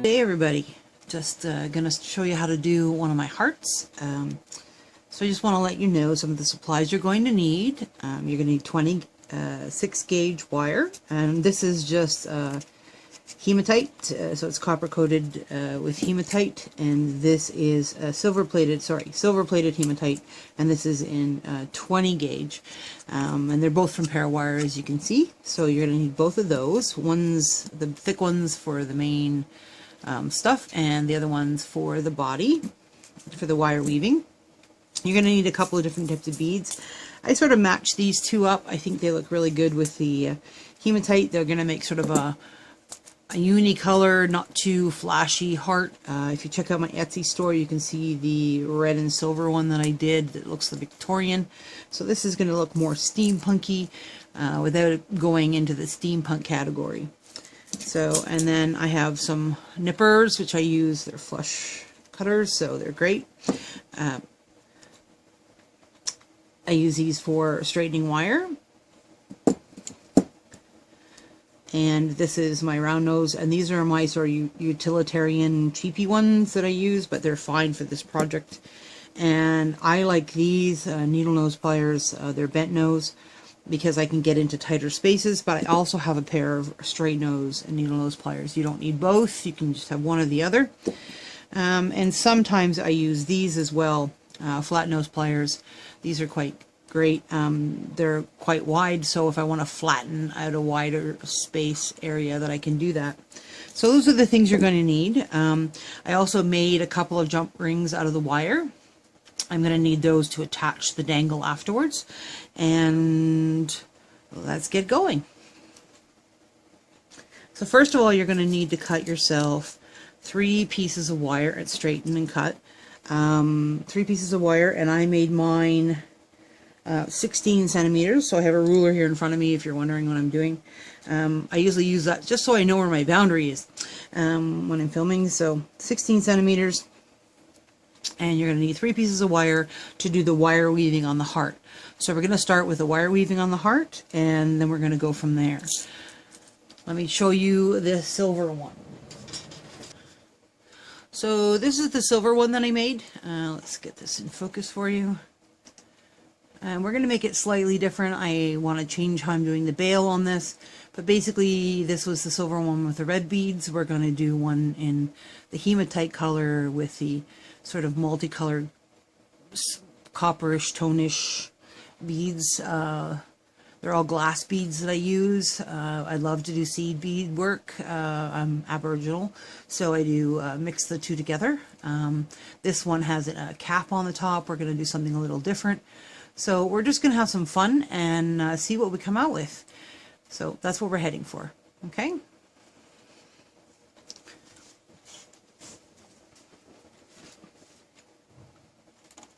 Hey everybody, just gonna show you how to do one of my hearts. So I just want to let you know some of the supplies you're going to need. You're going to need 26 gauge wire, and this is just hematite, so it's copper coated with hematite, and this is silver plated hematite, and this is in 20 gauge, and they're both from ParaWire, as you can see. So you're going to need both of those. One's the thick ones for the main stuff, and the other one's for the body, for the wire weaving. You're going to need a couple of different types of beads. I sort of match these two up. I think they look really good with the hematite. They're going to make sort of a unicolor, not too flashy heart. If you check out my Etsy store, you can see the red and silver one that I did that looks the Victorian. So this is going to look more steampunky without going into the steampunk category. So, and then I have some nippers, which I use. They're flush cutters, so they're great. I use these for straightening wire. And this is my round nose, and these are my sort of utilitarian cheapy ones that I use, but they're fine for this project. And I like these needle nose pliers. They're bent nose, because I can get into tighter spaces, but I also have a pair of straight nose and needle nose pliers. You don't need both, you can just have one or the other. And sometimes I use these as well, flat nose pliers. These are quite great. They're quite wide, so if I want to flatten out a wider space area, that I can do that. So those are the things you're going to need. I also made a couple of jump rings out of the wire. I'm going to need those to attach the dangle afterwards, and let's get going. So first of all, you're going to need to cut yourself 3 pieces of wire at straighten and cut. 3 pieces of wire, and I made mine 16 centimeters, so I have a ruler here in front of me if you're wondering what I'm doing. I usually use that just so I know where my boundary is when I'm filming. So 16 centimeters. And you're going to need 3 pieces of wire to do the wire weaving on the heart. So we're going to start with the wire weaving on the heart, and then we're going to go from there. Let me show you the silver one. So this is the silver one that I made. Let's get this in focus for you. And we're going to make it slightly different. I want to change how I'm doing the bail on this. But basically, this was the silver one with the red beads. We're going to do one in the hematite color with the sort of multicolored copperish, tonish beads. They're all glass beads that I use. I love to do seed bead work. I'm Aboriginal, so I do mix the two together. This one has a cap on the top. We're going to do something a little different. So we're just going to have some fun and see what we come out with. So that's what we're heading for, okay?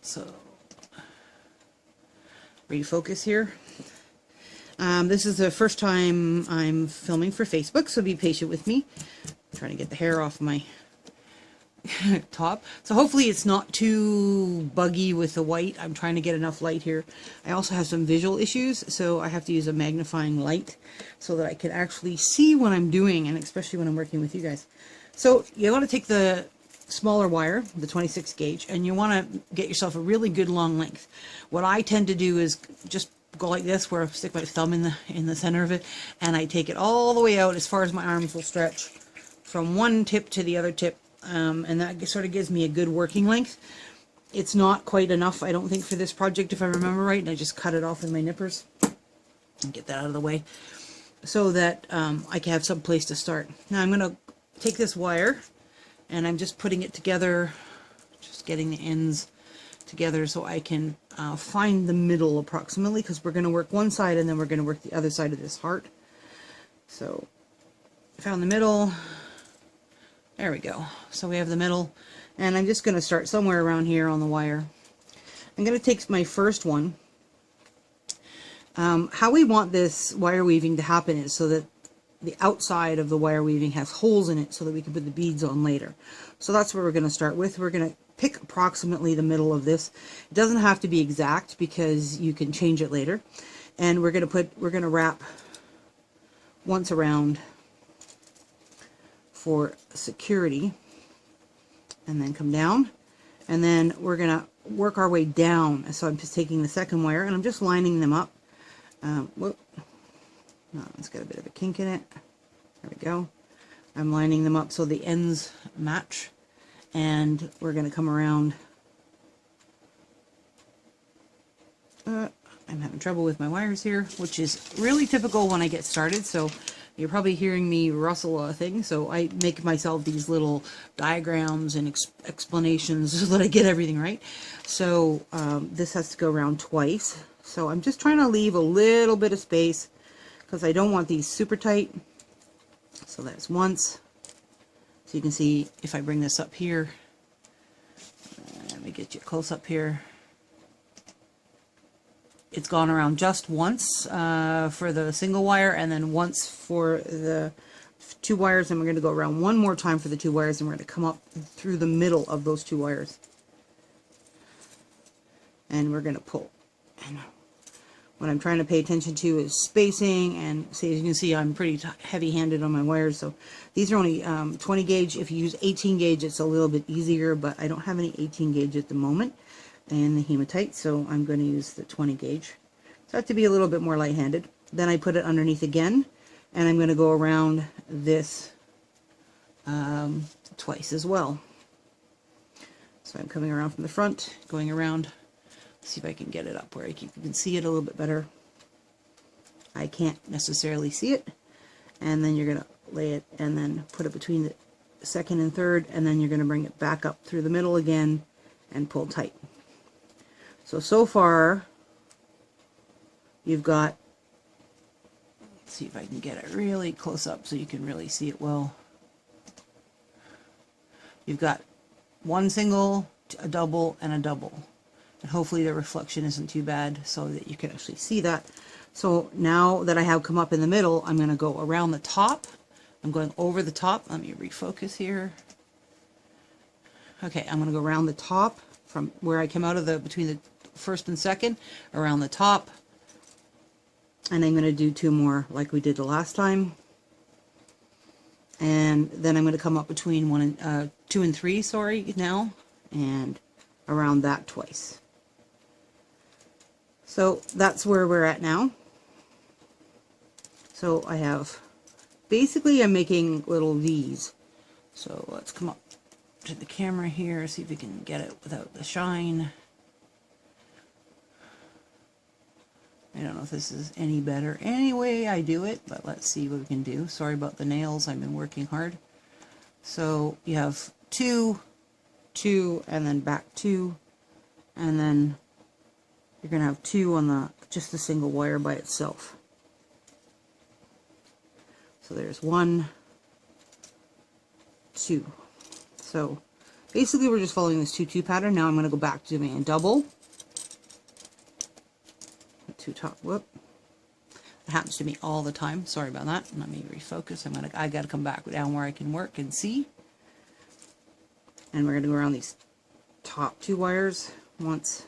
So, refocus here. This is the first time I'm filming for Facebook, so be patient with me. I'm trying to get the hair off my top. So hopefully it's not too buggy with the white. I'm trying to get enough light here. I also have some visual issues, so I have to use a magnifying light so that I can actually see what I'm doing, and especially when I'm working with you guys. So you want to take the smaller wire, the 26 gauge, and you want to get yourself a really good long length. What I tend to do is just go like this, where I stick my thumb in the center of it, and I take it all the way out as far as my arms will stretch, from one tip to the other tip. And that sort of gives me a good working length. It's not quite enough, I don't think, for this project, if I remember right, and I just cut it off with my nippers and get that out of the way so that I can have some place to start. Now I'm going to take this wire, and I'm just putting it together, just getting the ends together so I can find the middle approximately, because we're going to work one side and then we're going to work the other side of this heart. So I found the middle. There we go. So we have the middle, and I'm just going to start somewhere around here on the wire. I'm going to take my first one. How we want this wire weaving to happen is so that the outside of the wire weaving has holes in it so that we can put the beads on later. So that's what we're going to start with. We're going to pick approximately the middle of this. It doesn't have to be exact because you can change it later. And we're going to wrap once around for security, and then come down, and then we're gonna work our way down. So I'm just taking the second wire and I'm just lining them up. Whoop. No, it's got a bit of a kink in it. There we go. I'm lining them up so the ends match, and we're going to come around. I'm having trouble with my wires here, which is really typical when I get started, so you're probably hearing me rustle a thing. So I make myself these little diagrams and explanations so that I get everything right. So this has to go around twice, so I'm just trying to leave a little bit of space because I don't want these super tight. So that's once. So you can see if I bring this up here, let me get you close up here. It's gone around just once for the single wire, and then once for the 2 wires, and we're going to go around one more time for the 2 wires, and we're going to come up through the middle of those 2 wires. And we're going to pull. And what I'm trying to pay attention to is spacing, and see, as you can see, I'm pretty heavy-handed on my wires, so these are only 20 gauge. If you use 18 gauge, it's a little bit easier, but I don't have any 18 gauge at the moment in the Hematite, so I'm going to use the 20 gauge. So I have to be a little bit more light-handed. Then I put it underneath again, and I'm going to go around this twice as well. So I'm coming around from the front, going around. See if I can get it up where you can see it a little bit better. I can't necessarily see it. And then you're going to lay it and then put it between the second and third, and then you're going to bring it back up through the middle again and pull tight. So far you've got, let's see if I can get it really close up so you can really see it well. You've got one single, a double, and a double. And hopefully the reflection isn't too bad so that you can actually see that. So now that I have come up in the middle, I'm going to go around the top. I'm going over the top. Let me refocus here. Okay, I'm going to go around the top from where I came out of the, between the first and second, around the top. And I'm going to do 2 more like we did the last time. And then I'm going to come up between 2 and 3, sorry, now, and around that twice. So that's where we're at now. So I have, basically I'm making little V's. So let's come up to the camera here, see if we can get it without the shine. I don't know if this is any better any way I do it, but let's see what we can do. Sorry about the nails, I've been working hard. So you have 2, 2, and then back 2, and then you're going to have 2 on the just the single wire by itself. So there's 1, 2. So basically we're just following this 2-2 pattern. Now I'm going to go back to doing a double. 2 top, whoop. It happens to me all the time. Sorry about that. Let me refocus. I got to come back down where I can work and see. And we're going to go around these top 2 wires once,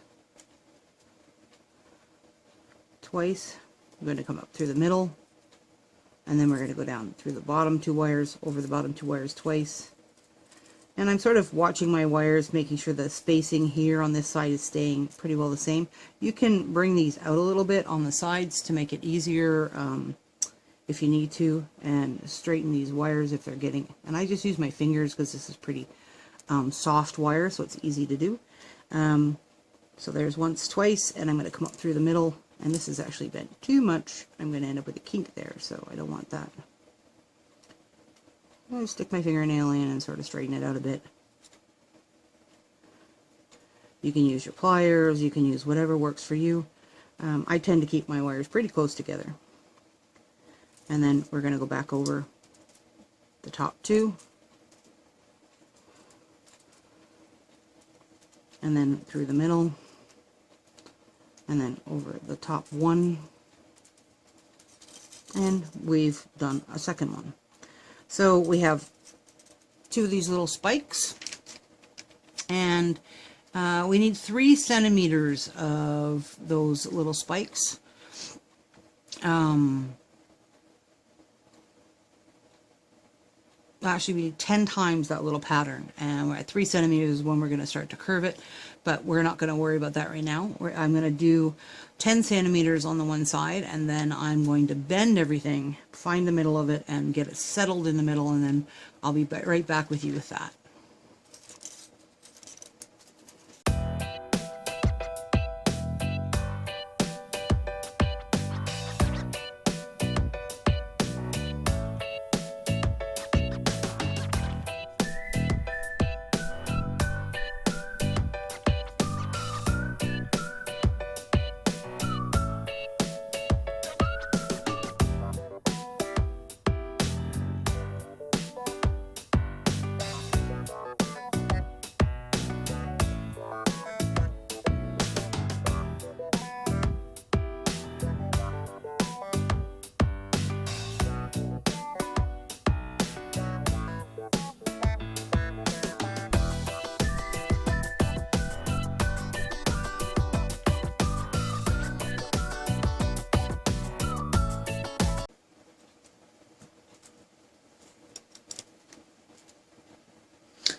twice. We're going to come up through the middle, and then we're going to go down through the bottom 2 wires, over the bottom 2 wires twice. And I'm sort of watching my wires, making sure the spacing here on this side is staying pretty well the same. You can bring these out a little bit on the sides to make it easier if you need to, and straighten these wires if they're getting, and I just use my fingers because this is pretty soft wire, so it's easy to do. So there's once, twice, and I'm going to come up through the middle, and this is actually bent too much. I'm going to end up with a kink there, so I don't want that. I'm going to stick my fingernail in and sort of straighten it out a bit. You can use your pliers, you can use whatever works for you. I tend to keep my wires pretty close together. And then we're going to go back over the top 2. And then through the middle. And then over the top 1. And we've done a second one. So we have 2 of these little spikes, and we need 3 centimeters of those little spikes. actually be 10 times that little pattern, and we're at 3 centimeters when we're going to start to curve it, but we're not going to worry about that right now. I'm going to do 10 centimeters on the one side, and then I'm going to bend everything, find the middle of it, and get it settled in the middle, and then I'll be right back with you with that.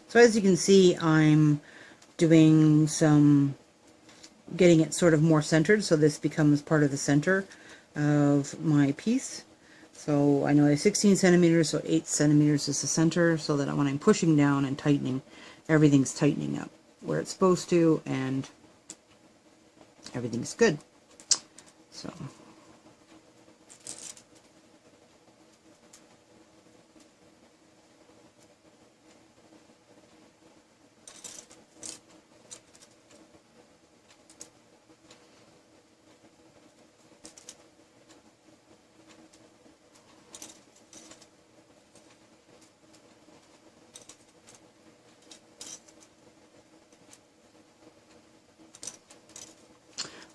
So as you can see, I'm doing some, getting it sort of more centered, so this becomes part of the center of my piece. So I know I have 16 centimeters, so 8 centimeters is the center, so that when I'm pushing down and tightening, everything's tightening up where it's supposed to, and everything's good. So.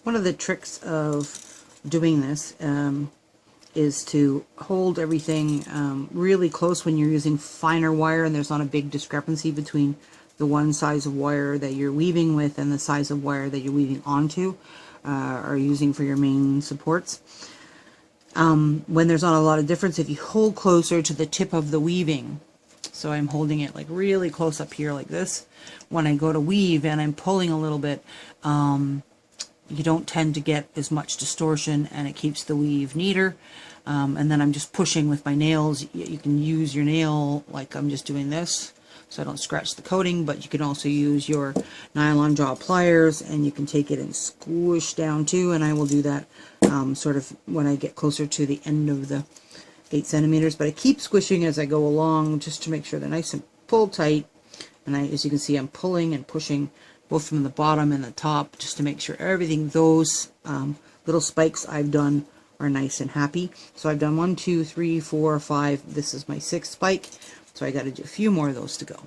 One of the tricks of doing this is to hold everything really close when you're using finer wire, and there's not a big discrepancy between the one size of wire that you're weaving with and the size of wire that you're weaving onto or using for your main supports. When there's not a lot of difference, if you hold closer to the tip of the weaving, so I'm holding it like really close up here like this, when I go to weave and I'm pulling a little bit, you don't tend to get as much distortion, and it keeps the weave neater. And then I'm just pushing with my nails. You can use your nail, like I'm just doing this, so I don't scratch the coating, but you can also use your Nylon Jaw Pliers, and you can take it and squish down too, and I will do that sort of when I get closer to the end of the 8 centimeters, but I keep squishing as I go along just to make sure they're nice and pulled tight. And as you can see, I'm pulling and pushing both from the bottom and the top, just to make sure everything, those little spikes I've done are nice and happy. So I've done 1, 2, 3, 4, 5. This is my 6th spike, so I got to do a few more of those to go.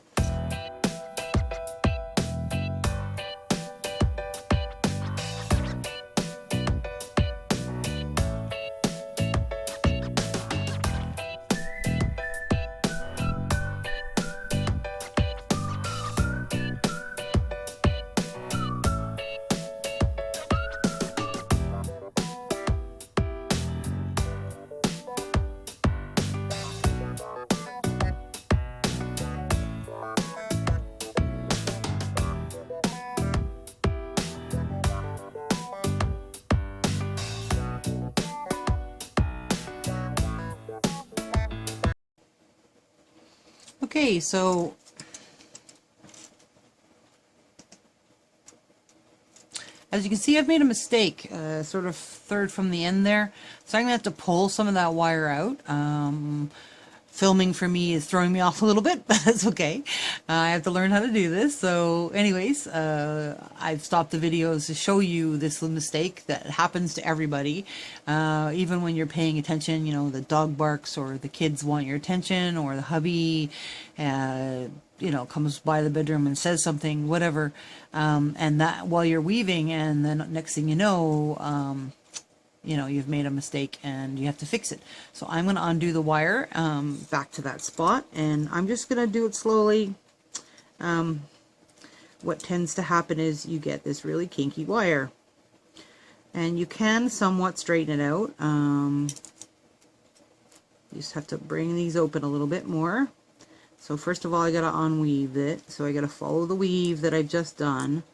Okay, so as you can see, I've made a mistake, sort of third from the end there. So I'm going to have to pull some of that wire out. Filming for me is throwing me off a little bit, but that's okay. I have to learn how to do this. So anyways, I've stopped the videos to show you this mistake that happens to everybody. Even when you're paying attention, you know, the dog barks or the kids want your attention, or the hubby, you know, comes by the bedroom and says something, whatever. And that while you're weaving, and then next thing you know, you've made a mistake and you have to fix it. So I'm going to undo the wire back to that spot, and I'm just going to do it slowly. What tends to happen is you get this really kinky wire, and you can somewhat straighten it out. You just have to bring these open a little bit more, So first of all, I gotta unweave it. So I gotta follow the weave that I've just done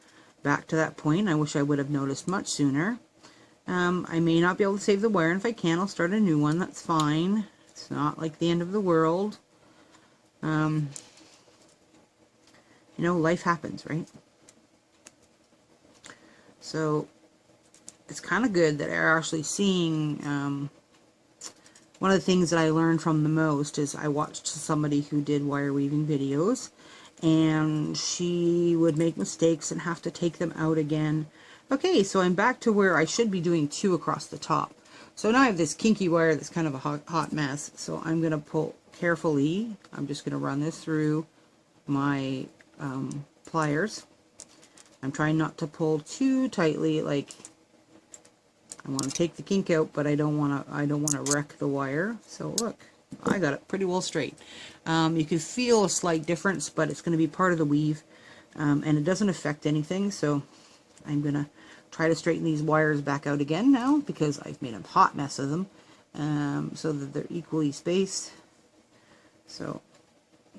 back to that point. I wish I would have noticed much sooner. I may not be able to save the wire, and if I can, I'll start a new one. That's fine. It's not like the end of the world. You know, life happens, right? So it's kind of good that you're actually seeing. One of the things that I learned from the most is I watched somebody who did wire weaving videos, and she would make mistakes and have to take them out again. Okay, so I'm back to where I should be doing 2 across the top. So now I have this kinky wire that's kind of a hot mess. So I'm going to pull carefully. I'm just going to run this through my pliers. I'm trying not to pull too tightly, like I want to take the kink out, but I don't want to wreck the wire. So look, I got it pretty well straight. You can feel a slight difference, but it's going to be part of the weave, and it doesn't affect anything. So I'm going to try to straighten these wires back out again now, because I've made a hot mess of them, so that they're equally spaced. So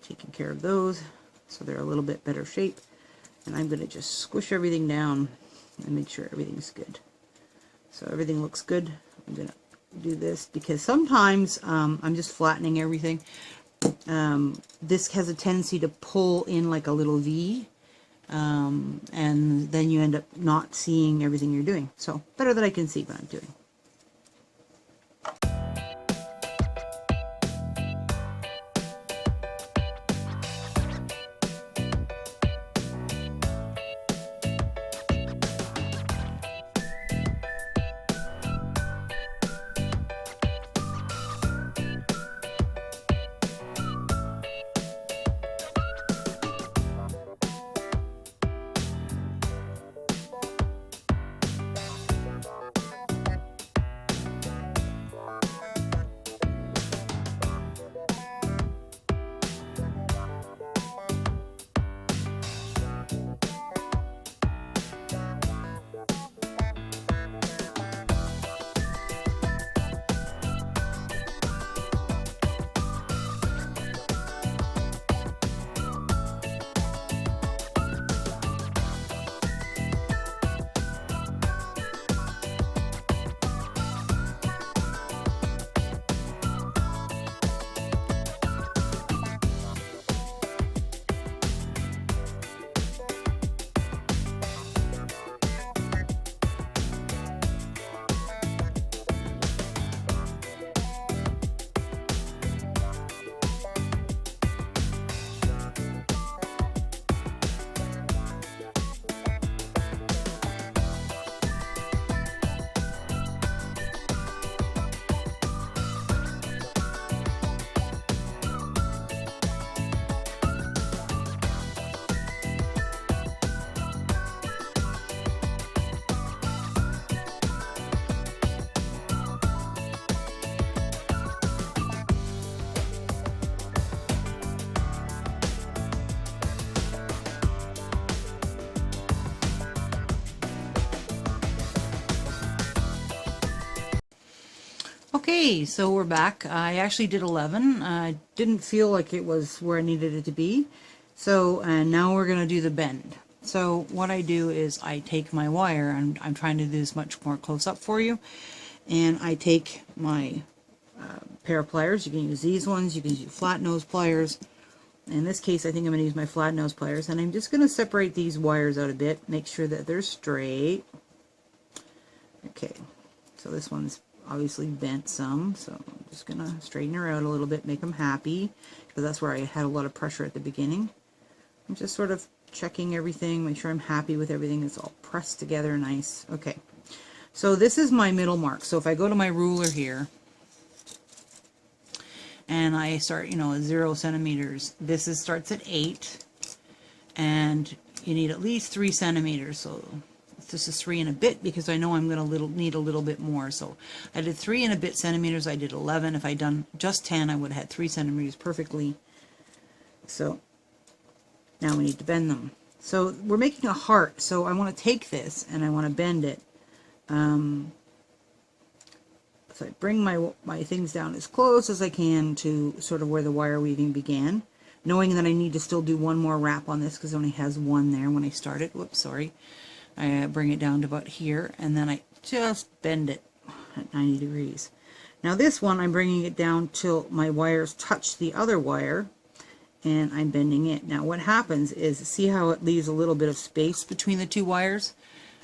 taking care of those so they're a little bit better shape, and I'm going to just squish everything down and make sure everything's good. So everything looks good. I'm going to do this because sometimes I'm just flattening everything. This has a tendency to pull in like a little V, and then you end up not seeing everything you're doing. So better that I can see what I'm doing. Okay, so we're back. I actually did 11. I didn't feel like it was where I needed it to be. So, and now we're going to do the bend. So what I do is I take my wire, and I'm trying to do this much more close up for you, and I take my pair of pliers. You can use these ones, you can use flat nose pliers. In this case, I think I'm going to use my flat nose pliers, and I'm just going to separate these wires out a bit, make sure that they're straight. Okay, so this one's obviously bent some, so I'm just going to straighten her out a little bit, make them happy, because that's where I had a lot of pressure at the beginning. I'm just sort of checking everything, make sure I'm happy with everything. It's all pressed together nice. Okay, so this is my middle mark. So if I go to my ruler here, and I start, you know, at 0 centimeters, this starts at 8, and you need at least 3 centimeters, so this is 3 and a bit, because I know I'm going to need a little bit more. So I did 3 and a bit centimeters. I did 11. If I'd done just 10, I would have had 3 centimeters perfectly. So now we need to bend them. So we're making a heart. So I want to take this and I want to bend it. So I bring my things down as close as I can to sort of where the wire weaving began. knowing that I need to still do one more wrap on this because it only has one there when I started. Whoops, sorry. I bring it down to about here, and then I just bend it at 90 degrees. Now this one, I'm bringing it down till my wires touch the other wire, and I'm bending it. Now what happens is, see how it leaves a little bit of space between the two wires?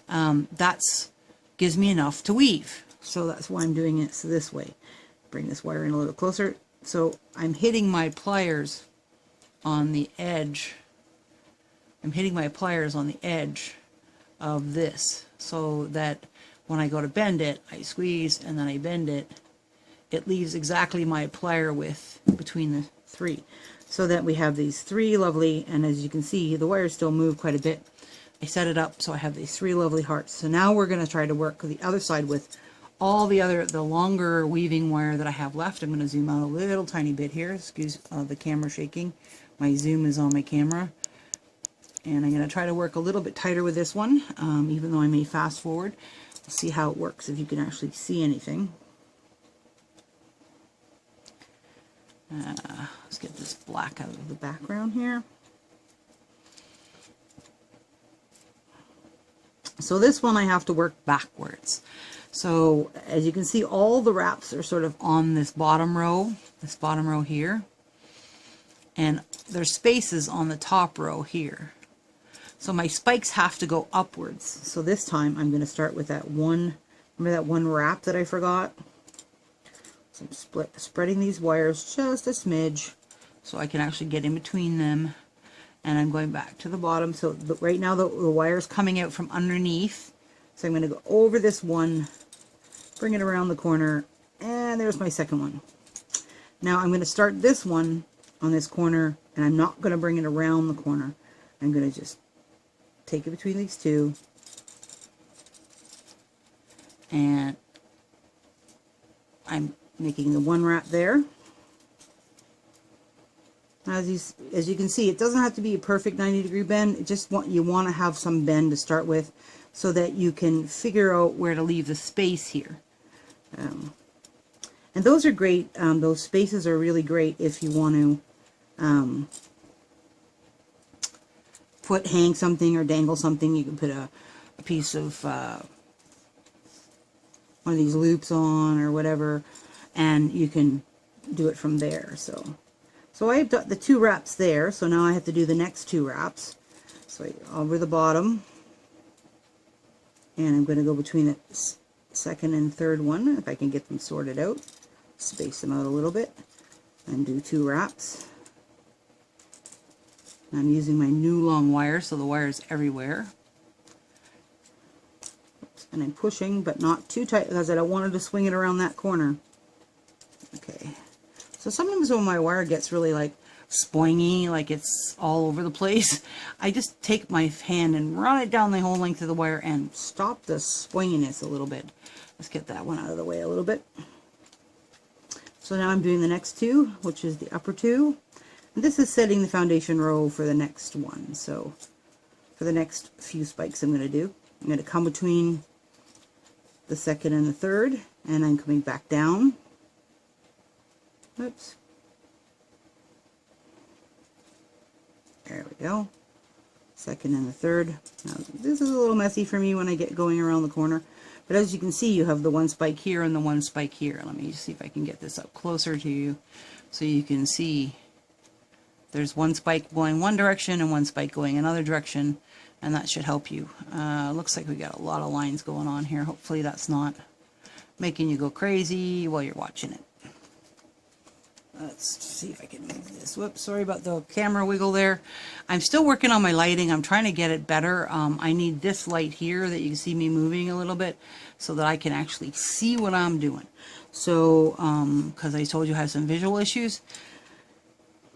That's gives me enough to weave. So that's why I'm doing it this way. Bring this wire in a little closer. So I'm hitting my pliers on the edge. I'm hitting my pliers on the edge of this, so that when I go to bend it, I squeeze and then I bend it. It leaves exactly my plier width between the three, so that we have these three lovely, and as you can see, the wires still move quite a bit. I set it up so I have these three lovely hearts. So now we're going to try to work the other side with all the longer weaving wire that I have left. I'm going to zoom out a little tiny bit here. Excuse the camera shaking. My zoom is on my camera. And I'm going to try to work a little bit tighter with this one, even though I may fast forward. We'll see how it works, if you can actually see anything. Let's get this black out of the background here. So this one I have to work backwards. So as you can see, all the wraps are sort of on this bottom row here. And there's spaces on the top row here. So my spikes have to go upwards. So this time I'm going to start with that one, remember that one wrap that I forgot? So I'm spreading these wires just a smidge so I can actually get in between them. And I'm going back to the bottom. So right now the wire's coming out from underneath. So I'm going to go over this one, bring it around the corner, and there's my second one. Now I'm going to start this one on this corner, and I'm not going to bring it around the corner. I'm going to just take it between these two, and I'm making the one wrap there. As you can see, it doesn't have to be a perfect 90-degree bend. It just you want to have some bend to start with, so that you can figure out where to leave the space here. And those are great. Those spaces are really great if you want to hang something or dangle something. You can put a piece of one of these loops on or whatever, and you can do it from there. So I've got the two wraps there, so now I have to do the next two wraps. So over the bottom, and I'm going to go between the second and third one, if I can get them sorted out, space them out a little bit, and do two wraps. I'm using my new long wire, so the wire is everywhere. Oops, and I'm pushing, but not too tight, because I don't want to swing it around that corner. Okay. So sometimes when my wire gets really like spoingy, like it's all over the place, I just take my hand and run it down the whole length of the wire and stop the spoinginess a little bit. Let's get that one out of the way a little bit. So now I'm doing the next two, which is the upper two. And this is setting the foundation row for the next one. So for the next few spikes I'm going to do, I'm going to come between the second and the third, and I'm coming back down. Oops. There we go. Second and the third. Now, this is a little messy for me when I get going around the corner. But as you can see, you have the one spike here and the one spike here. Let me see if I can get this up closer to you so you can see there's one spike going one direction and one spike going another direction, and that should help you. Looks like we got a lot of lines going on here. Hopefully that's not making you go crazy while you're watching it. Let's see if I can move this. Whoops, sorry about the camera wiggle there. I'm still working on my lighting. I'm trying to get it better. I need this light here that you can see me moving a little bit so that I can actually see what I'm doing. So, because I told you I have some visual issues,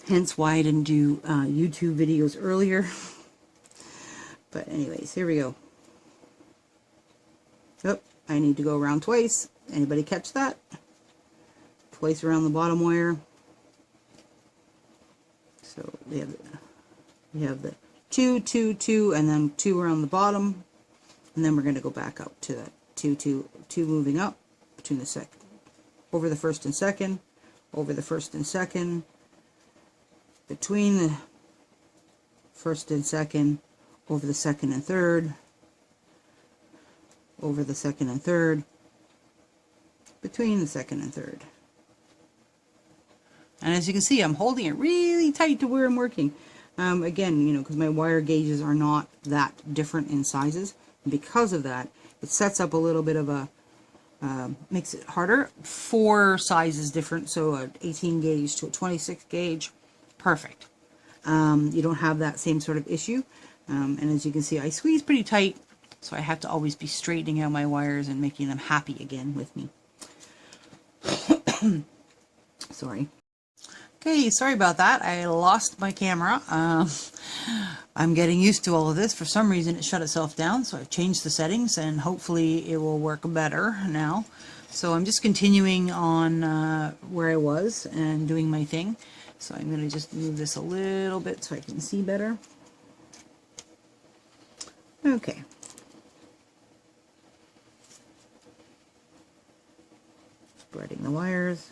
hence why I didn't do YouTube videos earlier. But anyways, here we go. Oh, I need to go around twice. Anybody catch that? Twice around the bottom wire. So we have the 2, 2, 2, and then 2 around the bottom, and then we're going to go back up to that 2, 2, 2 moving up between the second, over the first and second, over the first and second, between the first and second, over the second and third, over the second and third, between the second and third. And as you can see, I'm holding it really tight to where I'm working. Again, you know, because my wire gauges are not that different in sizes. And because of that, it sets up a little bit of a, makes it harder. 4 sizes different, so an 18 gauge to a 26 gauge, perfect. You don't have that same sort of issue. And as you can see, I squeeze pretty tight, so I have to always be straightening out my wires and making them happy again with me. Sorry. Okay, sorry about that. I lost my camera. I'm getting used to all of this. For some reason it shut itself down, so I've changed the settings and hopefully it will work better now. So I'm just continuing on where I was and doing my thing. So I'm going to just move this a little bit so I can see better. Okay. Spreading the wires.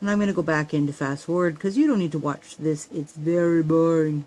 And I'm going to go back into fast forward because you don't need to watch this. It's very boring.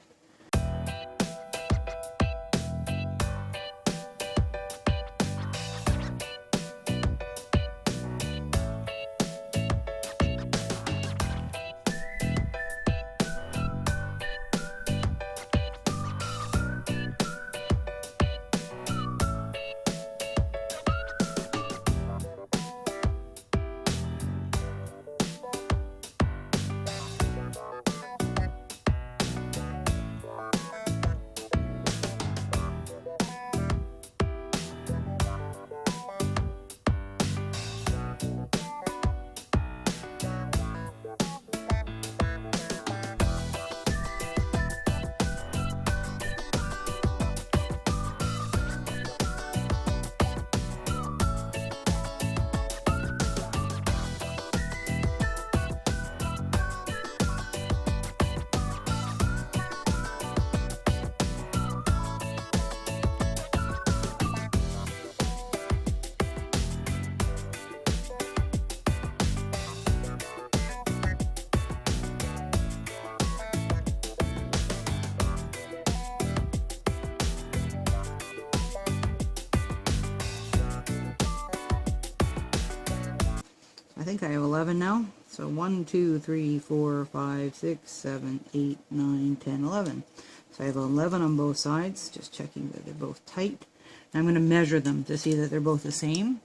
I think I have 11 now. So 1, 2, 3, 4, 5, 6, 7, 8, 9, 10, 11. So I have 11 on both sides, just checking that they're both tight. And I'm going to measure them to see that they're both the same.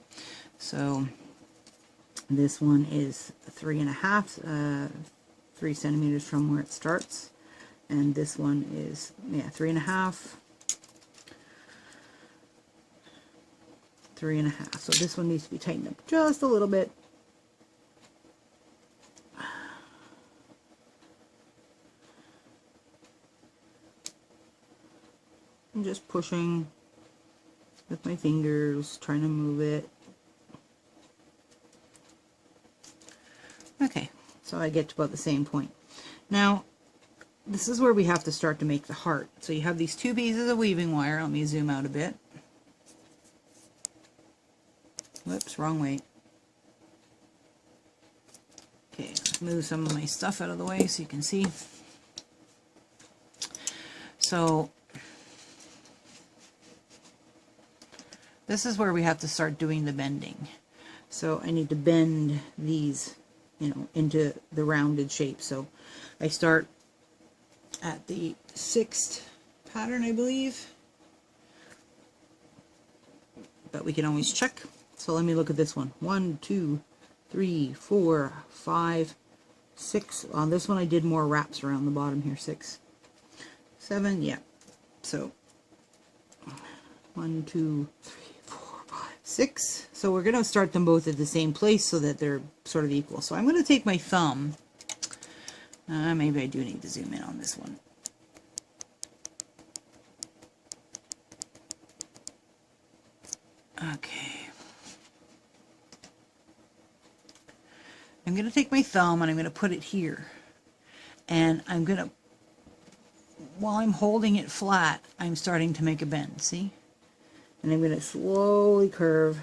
So this one is 3.5, 3 centimeters from where it starts. And this one is, yeah, 3.5. 3.5. So this one needs to be tightened up just a little bit. I'm just pushing with my fingers, trying to move it. Okay, so I get to about the same point. Now, this is where we have to start to make the heart. So you have these 2 pieces of weaving wire. Let me zoom out a bit. Whoops, wrong way. Okay, let's move some of my stuff out of the way so you can see. So this is where we have to start doing the bending. So I need to bend these, you know, into the rounded shape. So I start at the 6th pattern, I believe. But we can always check. So let me look at this one. 1, 2, 3, 4, 5, 6. On this one I did more wraps around the bottom here. 6, 7, yeah. So 1, 2, 3, 4, 5, 6. So we're going to start them both at the same place so that they're sort of equal. So I'm going to take my thumb. Maybe I do need to zoom in on this one. Okay. I'm going to take my thumb and I'm going to put it here. And I'm going to, while I'm holding it flat, I'm starting to make a bend, see? And I'm going to slowly curve,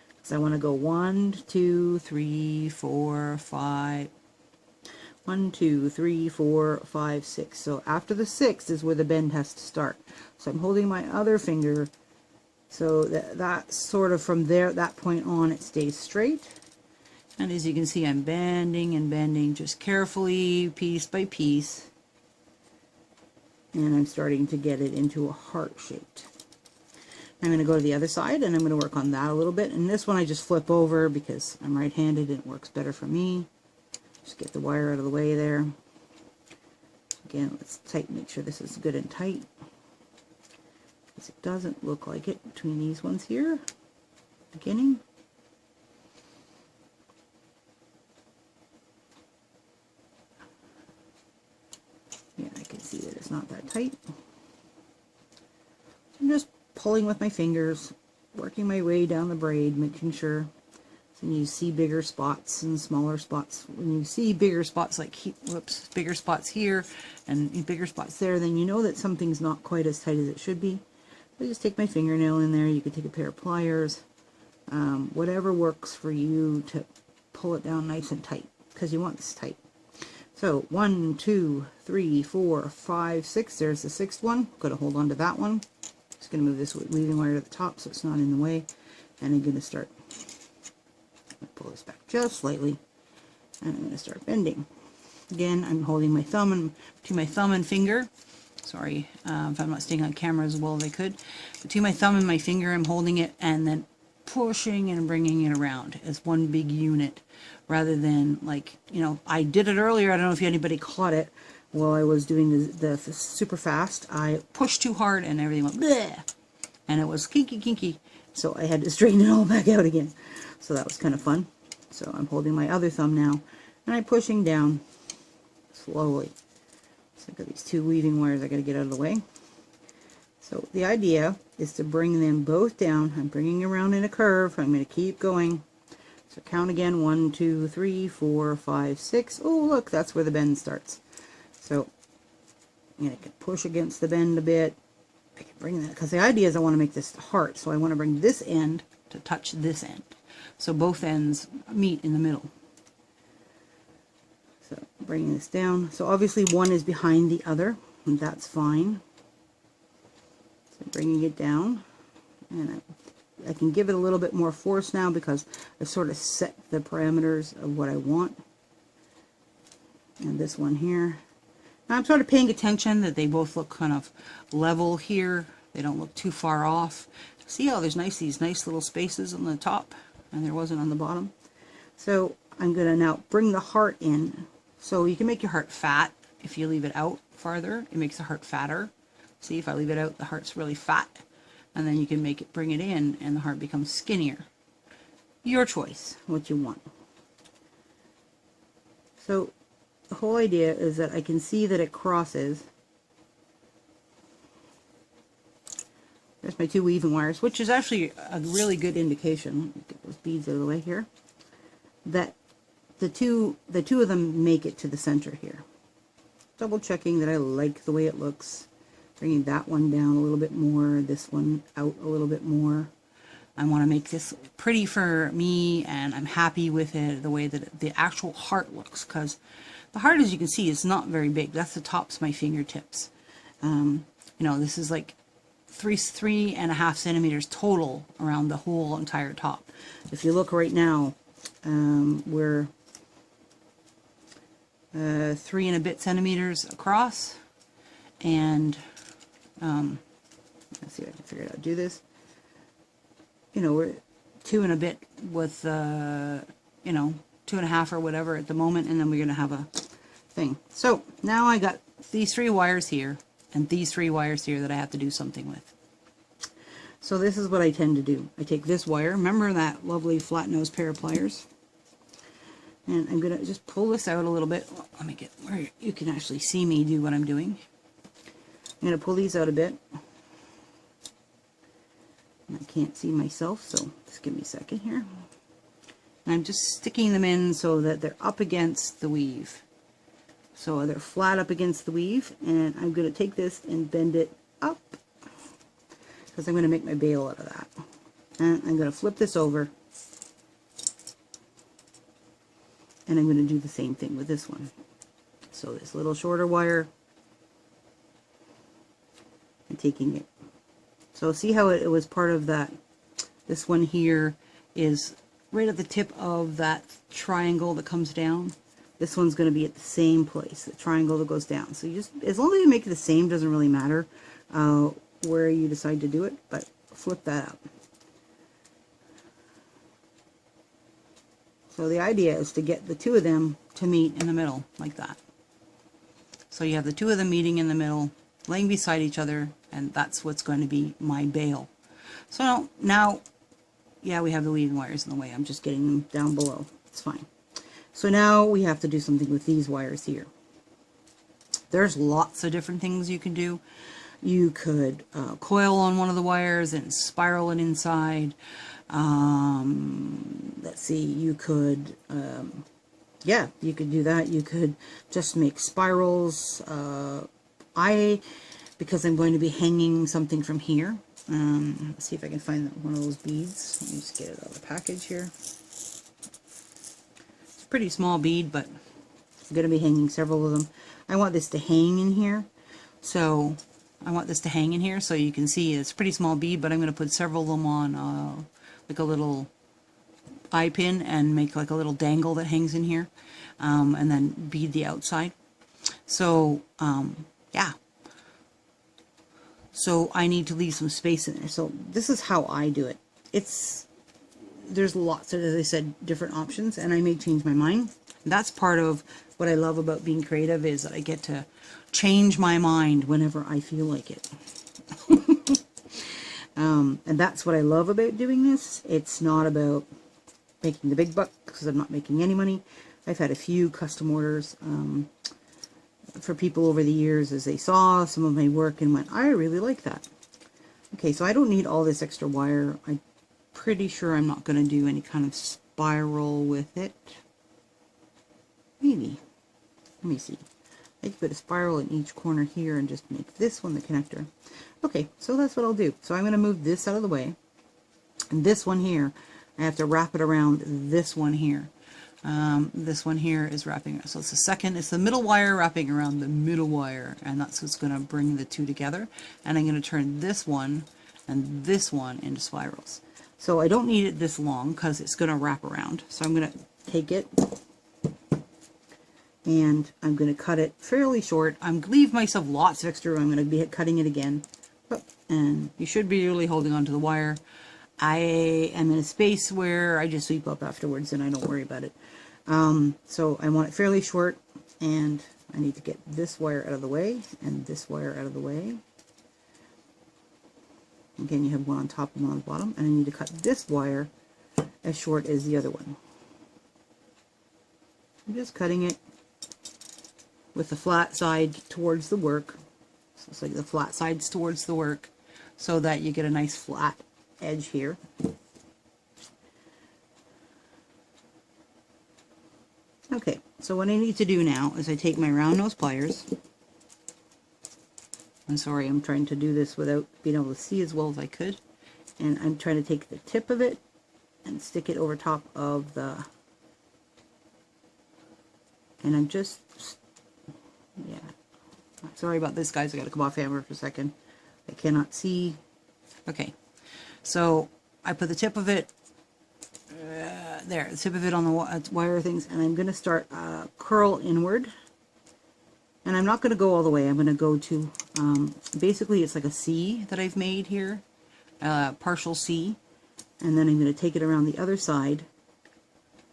because I want to go 1, 2, 3, 4, 5. 1, 2, 3, 4, 5, 6. So after the 6 is where the bend has to start. So I'm holding my other finger so that sort of from there, that point on, it stays straight. And as you can see, I'm bending and bending just carefully, piece by piece. And I'm starting to get it into a heart shape. I'm going to go to the other side and I'm going to work on that a little bit. And this one I just flip over because I'm right-handed and it works better for me. Just get the wire out of the way there. Again, let's make sure this is good and tight. Because it doesn't look like it between these ones here. Beginning. Yeah, I can see that it's not that tight. I'm just pulling with my fingers, working my way down the braid, making sure. So when you see bigger spots and smaller spots, when you see bigger spots like, bigger spots here and bigger spots there, then you know that something's not quite as tight as it should be. I just take my fingernail in there. You could take a pair of pliers, whatever works for you to pull it down nice and tight, because you want this tight. So 1, 2, 3, 4, 5, 6. There's the 6th one. Going to hold on to that one. Just going to move this weaving wire to the top so it's not in the way. And I'm going to start, pull this back just slightly. And I'm going to start bending. Again, I'm holding my thumb and between my thumb and finger. Sorry if I'm not staying on camera as well as I could. Between my thumb and my finger, I'm holding it and then pushing and bringing it around as one big unit, rather than like, you know, I did it earlier. I don't know if anybody caught it while I was doing the super fast. I pushed too hard and everything went bleh, and it was kinky. So I had to straighten it all back out again. So that was kind of fun. So I'm holding my other thumb now and I'm pushing down slowly. So I've got these 2 weaving wires I got to get out of the way. So the idea is to bring them both down. I'm bringing around in a curve. I'm going to keep going. So count again. 1, 2, 3, 4, 5, 6. Oh, look, that's where the bend starts. So I'm going to push against the bend a bit. I can bring that, because the idea is I want to make this heart. So I want to bring this end to touch this end. So both ends meet in the middle. So bringing this down. So obviously one is behind the other, and that's fine. So bringing it down, and I can give it a little bit more force now because I've sort of set the parameters of what I want. And this one here. Now I'm sort of paying attention that they both look kind of level here. They don't look too far off. See how there's these nice little spaces on the top, and there wasn't on the bottom. So I'm going to now bring the heart in. So you can make your heart fat if you leave it out farther. It makes the heart fatter. See, if I leave it out, the heart's really fat. And then you can bring it in, and the heart becomes skinnier. Your choice, what you want. So the whole idea is that I can see that it crosses. There's my 2 weaving wires, which is actually a really good indication. Get those beads out of the way here. That the two of them make it to the center here. Double checking that I like the way it looks. Bringing that one down a little bit more, this one out a little bit more. I want to make this pretty for me, and I'm happy with it, the way that the actual heart looks, because the heart, as you can see, is not very big. That's the tops of my fingertips. You know, this is like 3.5 centimeters total around the whole entire top. If you look right now, we're 3 and a bit centimeters across, and let's see if I can figure out how to do this. You know, we're 2 and a bit with, you know, 2.5 or whatever at the moment, and then we're going to have a thing. So now I got these 3 wires here and these 3 wires here that I have to do something with. So this is what I tend to do. I take this wire, remember that lovely flat nose pair of pliers, and I'm going to just pull this out a little bit. Let me get where you can actually see me do what I'm doing. I'm going to pull these out a bit. I can't see myself, so just give me a second here. And I'm just sticking them in so that they're up against the weave. So they're flat up against the weave, and I'm going to take this and bend it up, because I'm going to make my bail out of that. And I'm going to flip this over, and I'm going to do the same thing with this one. So this little shorter wire and taking it. So see how it was part of that. This one here is right at the tip of that triangle that comes down. This one's going to be at the same place, the triangle that goes down. So you just, as long as you make it the same, doesn't really matter where you decide to do it, but flip that up. So the idea is to get the two of them to meet in the middle, like that. So you have the two of them meeting in the middle, laying beside each other, and that's what's going to be my bail. So now, yeah, we have the leading wires in the way. I'm just getting them down below. It's fine. So now we have to do something with these wires here. There's lots of different things you can do. You could coil on one of the wires and spiral it inside. Let's see, you could, yeah, you could do that. You could just make spirals. Because I'm going to be hanging something from here. Let's see if I can find one of those beads. Let me just get it out of the package here. It's a pretty small bead, but I'm going to be hanging several of them. I want this to hang in here. So you can see it's a pretty small bead, but I'm going to put several of them on like a little eye pin and make like a little dangle that hangs in here, and then bead the outside. So yeah. So I need to leave some space in there. So this is how I do it. There's lots of, as I said, different options, and I may change my mind. That's part of what I love about being creative, is that I get to change my mind whenever I feel like it. And that's what I love about doing this. It's not about making the big bucks, because I'm not making any money. I've had a few custom orders for people over the years, as they saw some of my work and went, I really like that. Okay, so I don't need all this extra wire. I'm pretty sure I'm not going to do any kind of spiral with it. Maybe. Let me see. I could put a spiral in each corner here and just make this one the connector. Okay, so that's what I'll do. So I'm going to move this out of the way. And this one here, I have to wrap it around this one here. This one here is wrapping, so it's the middle wire wrapping around the middle wire, and that's what's going to bring the two together. And I'm going to turn this one and this one into spirals. So I don't need it this long because it's going to wrap around. So I'm going to take it and I'm going to cut it fairly short. I'm going to leave myself lots of extra. I'm going to be cutting it again. And you should be really holding onto the wire. I am in a space where I just sweep up afterwards and I don't worry about it. So I want it fairly short, and I need to get this wire out of the way and this wire out of the way. Again, you have one on top and one on the bottom, and I need to cut this wire as short as the other one. I'm just cutting it with the flat side towards the work. So it's like the flat sides towards the work, so that you get a nice flat edge here. Okay, so what I need to do now is I take my round nose pliers. I'm sorry, I'm trying to do this without being able to see as well as I could. And I'm trying to take the tip of it and stick it over top of the... And I'm just... Yeah. Sorry about this, guys. I got to come off camera for a second. I cannot see. Okay. So I put the tip of it there, the tip of it on the wire things, and I'm going to start curl inward. And I'm not going to go all the way. I'm going to go to, basically it's like a C that I've made here, partial C. And then I'm going to take it around the other side,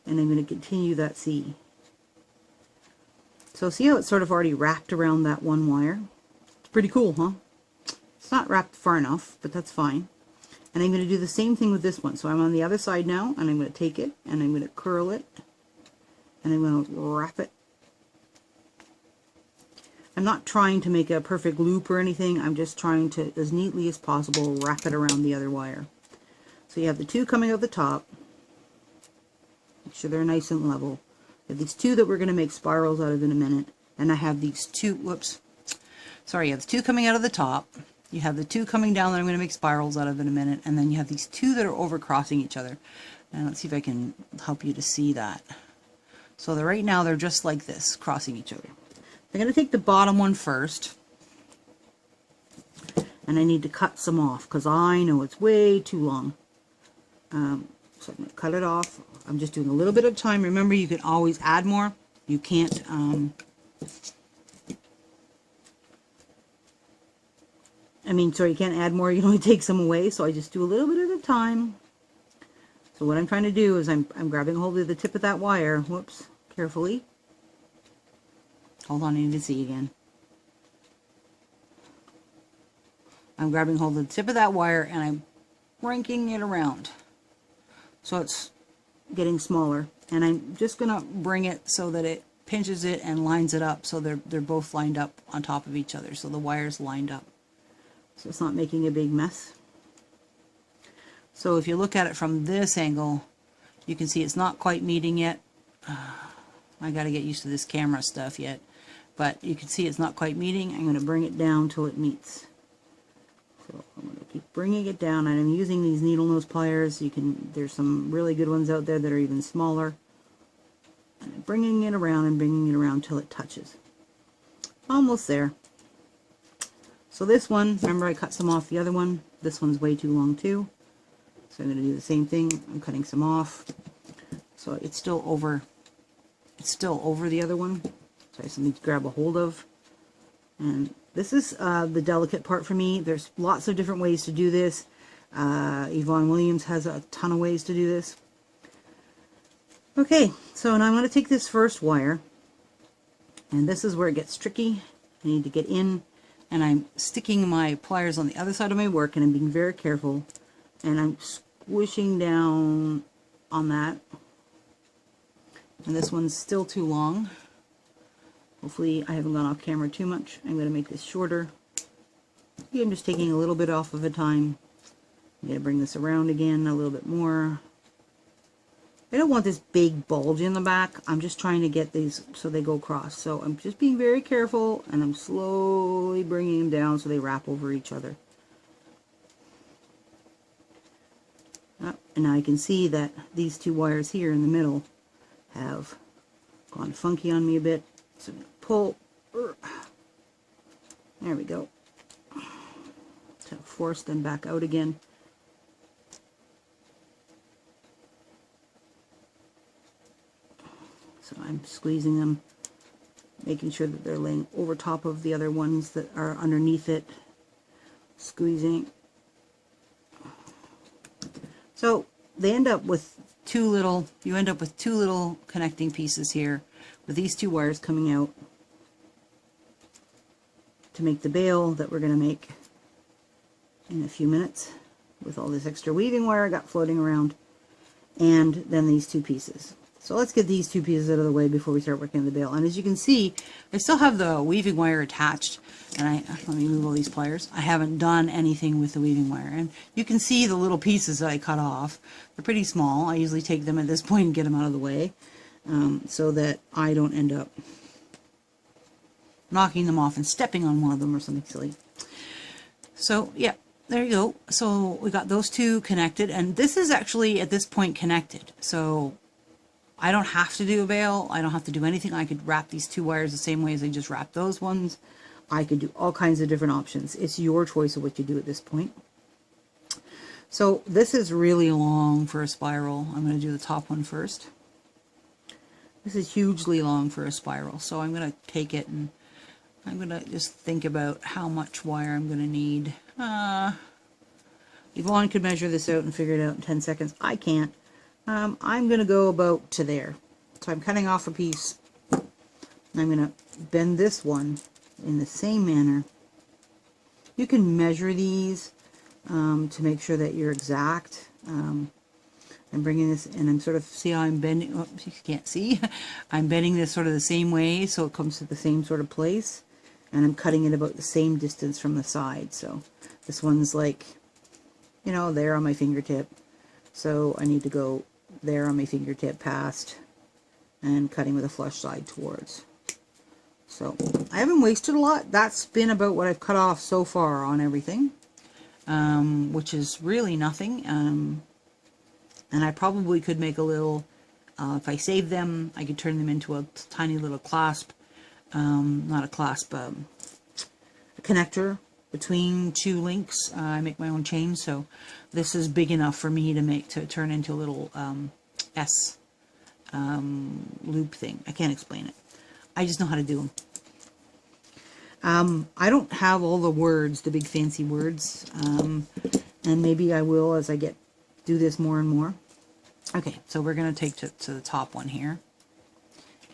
and I'm going to continue that C. So see how it's sort of already wrapped around that one wire? It's pretty cool, huh? It's not wrapped far enough, but that's fine. And I'm going to do the same thing with this one. So I'm on the other side now, and I'm going to take it, and I'm going to curl it, and I'm going to wrap it. I'm not trying to make a perfect loop or anything. I'm just trying to, as neatly as possible, wrap it around the other wire. So you have the two coming out the top. Make sure they're nice and level. You have these two that we're going to make spirals out of in a minute. And I have these two, whoops. Sorry, you have the two coming out of the top. You have the two coming down that I'm going to make spirals out of in a minute. And then you have these two that are overcrossing each other. And let's see if I can help you to see that. So right now they're just like this, crossing each other. I'm going to take the bottom one first. And I need to cut some off because I know it's way too long. So I'm going to cut it off. I'm just doing a little bit of time. Remember, you can always add more. You can't... you can't add more. You can only take some away. So I just do a little bit at a time. So what I'm trying to do is I'm grabbing hold of the tip of that wire. Whoops. Carefully. Hold on, I need to see again. I'm grabbing hold of the tip of that wire and I'm cranking it around. So it's getting smaller. And I'm just going to bring it so that it pinches it and lines it up so they're both lined up on top of each other. So the wire's lined up. So it's not making a big mess. So if you look at it from this angle, you can see it's not quite meeting yet. I got to get used to this camera stuff yet. But you can see it's not quite meeting. I'm going to bring it down till it meets. So I'm going to keep bringing it down, and I'm using these needle nose pliers. There's some really good ones out there that are even smaller. And I'm bringing it around and bringing it around till it touches. Almost there. So this one, remember I cut some off the other one. This one's way too long too. So I'm going to do the same thing. I'm cutting some off. So it's still over the other one. So I have something to grab a hold of. And this is the delicate part for me. There's lots of different ways to do this. Yvonne Williams has a ton of ways to do this. Okay, so now I'm going to take this first wire. And this is where it gets tricky. I need to get in. And I'm sticking my pliers on the other side of my work. And I'm being very careful. And I'm squishing down on that. And this one's still too long. Hopefully I haven't gone off camera too much. I'm going to make this shorter. I'm just taking a little bit off of a time. I'm going to bring this around again a little bit more. I don't want this big bulge in the back. I'm just trying to get these so they go across. So I'm just being very careful, and I'm slowly bringing them down so they wrap over each other. And now I can see that these two wires here in the middle have gone funky on me a bit. So I'm going to pull. There we go. To force them back out again. So I'm squeezing them, making sure that they're laying over top of the other ones that are underneath it. Squeezing. So they end up with you end up with two little connecting pieces here with these two wires coming out to make the bail that we're going to make in a few minutes with all this extra weaving wire I got floating around, and then these two pieces. So let's get these two pieces out of the way before we start working on the bail. And as you can see, I still have the weaving wire attached, and let me move all these pliers. I haven't done anything with the weaving wire, and you can see the little pieces that I cut off. They're pretty small. I usually take them at this point and get them out of the way, so that I don't end up knocking them off and stepping on one of them or something silly. So yeah, there you go. So we got those two connected, and this is actually at this point connected. So I don't have to do a bail. I don't have to do anything. I could wrap these two wires the same way as I just wrapped those ones. I could do all kinds of different options. It's your choice of what you do at this point. So this is really long for a spiral. I'm going to do the top one first. This is hugely long for a spiral. So I'm going to take it and I'm going to just think about how much wire I'm going to need. Yvonne could measure this out and figure it out in 10 seconds. I can't. I'm going to go about to there. So I'm cutting off a piece. And I'm going to bend this one in the same manner. You can measure these to make sure that you're exact. I'm bringing this, and I'm sort of, see how I'm bending, oh, you can't see. I'm bending this sort of the same way so it comes to the same sort of place. And I'm cutting it about the same distance from the side. So this one's like, you know, there on my fingertip. So I need to go there on my fingertip past and cutting with a flush side towards. So I haven't wasted a lot. That's been about what I've cut off so far on everything, which is really nothing. And I probably could make a little, if I save them, I could turn them into a tiny little clasp not a clasp, a connector between two links. I make my own chain, so this is big enough for me to turn into a little S loop thing. I can't explain it. I just know how to do them. I don't have all the words, the big fancy words, and maybe I will as I do this more and more. Okay, so we're going to take to the top one here.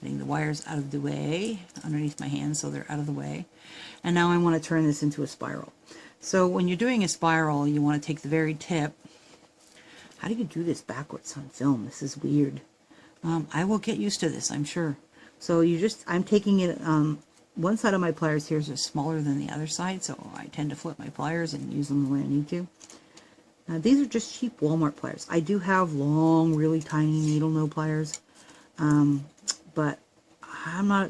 Getting the wires out of the way, underneath my hand so they're out of the way. And now I want to turn this into a spiral. So when you're doing a spiral, you want to take the very tip. How do you do this backwards on film? This is weird. I will get used to this, I'm sure. So I'm taking it, one side of my pliers here is just smaller than the other side, so I tend to flip my pliers and use them the way I need to. These are just cheap Walmart pliers. I do have long, really tiny needle nose pliers, but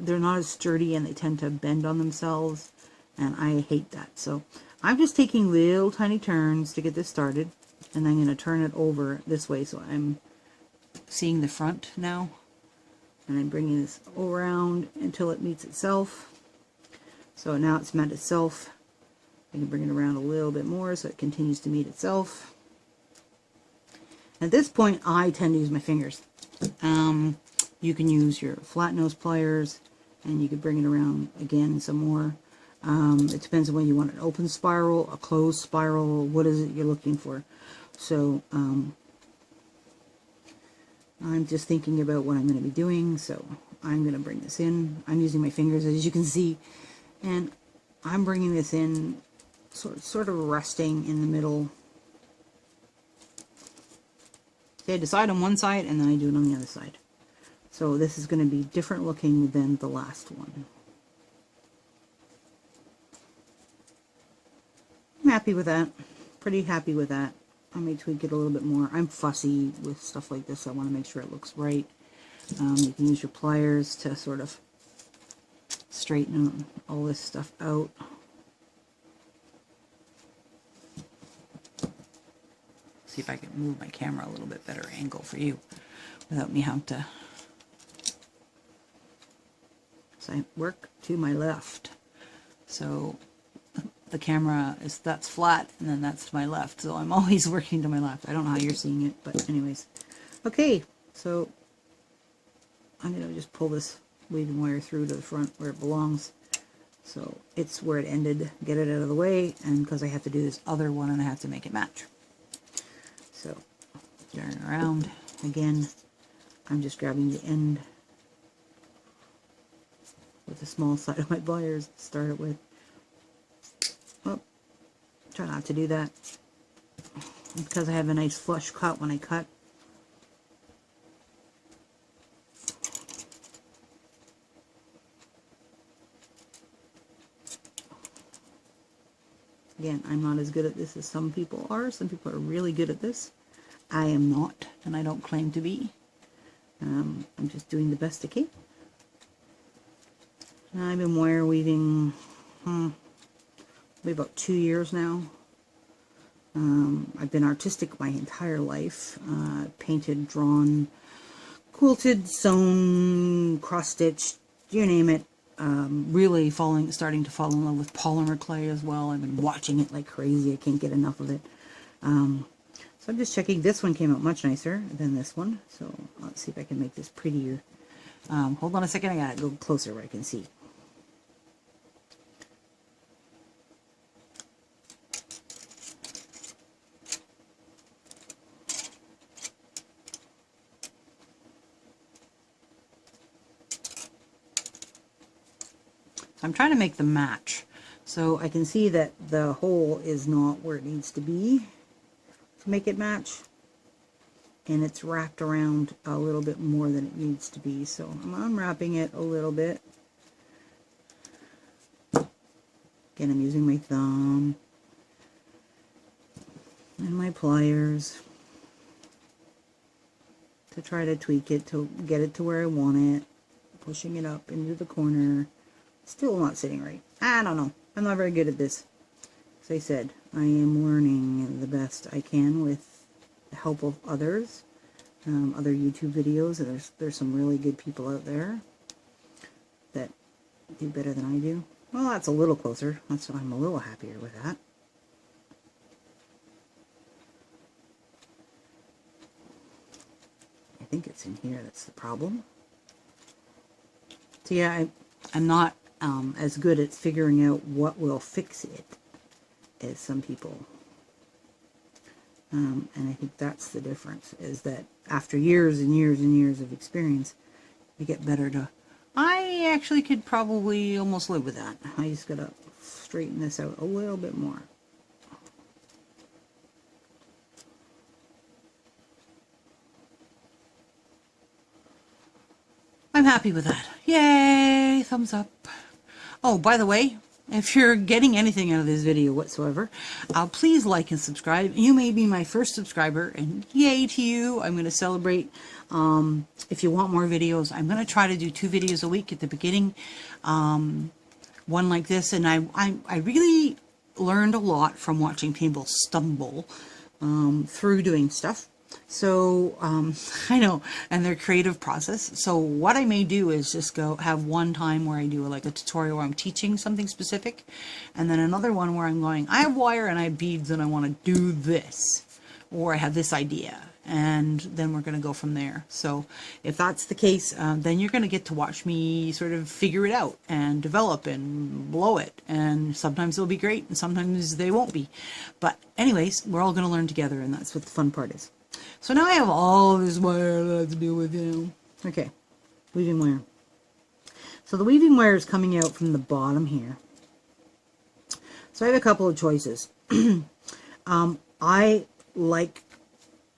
they're not as sturdy and they tend to bend on themselves, and I hate that. So I'm just taking little tiny turns to get this started, and I'm going to turn it over this way so I'm seeing the front now. And I'm bringing this around until it meets itself. So now it's met itself. I can bring it around a little bit more so it continues to meet itself. At this point, I tend to use my fingers. You can use your flat nose pliers, and you can bring it around again some more. It depends on whether you want an open spiral, a closed spiral, what is it you're looking for. So I'm just thinking about what I'm going to be doing, so I'm going to bring this in. I'm using my fingers, as you can see, and I'm bringing this in sort of resting in the middle. Okay, I decide on one side, and then I do it on the other side. So this is going to be different looking than the last one. I'm happy with that. Pretty happy with that. I may tweak it a little bit more. I'm fussy with stuff like this. So I want to make sure it looks right. You can use your pliers to sort of straighten all this stuff out. See if I can move my camera a little bit better angle for you without me having to. So I work to my left. So the camera that's flat, and then that's to my left, so I'm always working to my left. I don't know how you're seeing it, but anyways. Okay, so I'm going to just pull this weaving wire through to the front where it belongs. So it's where it ended, get it out of the way, and because I have to do this other one and I have to make it match. So turn around again. I'm just grabbing the end with the small side of my pliers to start it with. Oh, try not to do that because I have a nice flush cut when I cut. Again, I'm not as good at this as some people are. Some people are really good at this. I am not, and I don't claim to be. I'm just doing the best I can. I've been wire weaving maybe about 2 years now. I've been artistic my entire life. Painted, drawn, quilted, sewn, cross-stitched, you name it. Really starting to fall in love with polymer clay as well. I've been watching it like crazy. I can't get enough of it. So I'm just checking. This one came out much nicer than this one. So let's see if I can make this prettier. Hold on a second. I gotta go closer where I can see. I'm trying to make them match. So I can see that the hole is not where it needs to be to make it match. And it's wrapped around a little bit more than it needs to be. So I'm unwrapping it a little bit. Again, I'm using my thumb and my pliers to try to tweak it to get it to where I want it. Pushing it up into the corner. Still not sitting right. I don't know. I'm not very good at this. As I said, I am learning the best I can with the help of others. Other YouTube videos. There's some really good people out there that do better than I do. Well, that's a little closer. I'm a little happier with that. I think it's in here that's the problem. So yeah, I'm not as good at figuring out what will fix it as some people. And I think that's the difference, is that after years and years and years of experience, you get better to... I actually could probably almost live with that. I just gotta straighten this out a little bit more. I'm happy with that. Yay! Thumbs up. Oh, by the way, if you're getting anything out of this video whatsoever, please like and subscribe. You may be my first subscriber, and yay to you. I'm going to celebrate. If you want more videos, I'm going to try to do 2 videos a week at the beginning. One like this, and I really learned a lot from watching people stumble through doing stuff. So, I know, and their creative process. So what I may do is just have one time where I do like a tutorial where I'm teaching something specific, and then another one where I'm going, I have wire and I have beads and I want to do this, or I have this idea, and then we're going to go from there. So if that's the case, then you're going to get to watch me sort of figure it out and develop and blow it, and sometimes it'll be great and sometimes they won't be. But anyways, we're all going to learn together, and that's what the fun part is. So now I have all this wire that I have to deal with, Okay, weaving wire. So the weaving wire is coming out from the bottom here. So I have a couple of choices. I like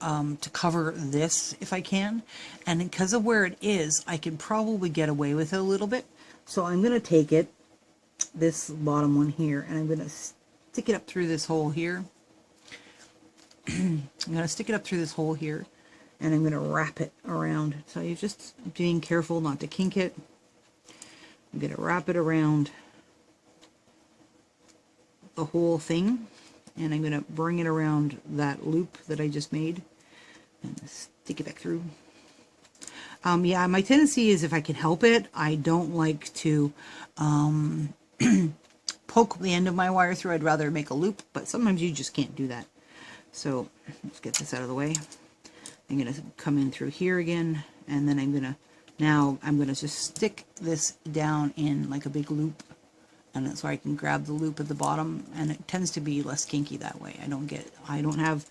to cover this if I can, and because of where it is, I can probably get away with it a little bit. So I'm going to take it, this bottom one here, and I'm going to stick it up through this hole here. I'm going to stick it up through this hole here, and I'm going to wrap it around. So you're just being careful not to kink it. I'm going to wrap it around the whole thing, and I'm going to bring it around that loop that I just made and stick it back through. Yeah, my tendency is, if I can help it, I don't like to poke the end of my wire through. I'd rather make a loop, but sometimes you just can't do that. So let's get this out of the way. I'm going to come in through here again, and then I'm going to just stick this down in like a big loop, and that's where I can grab the loop at the bottom, and it tends to be less kinky that way. I don't have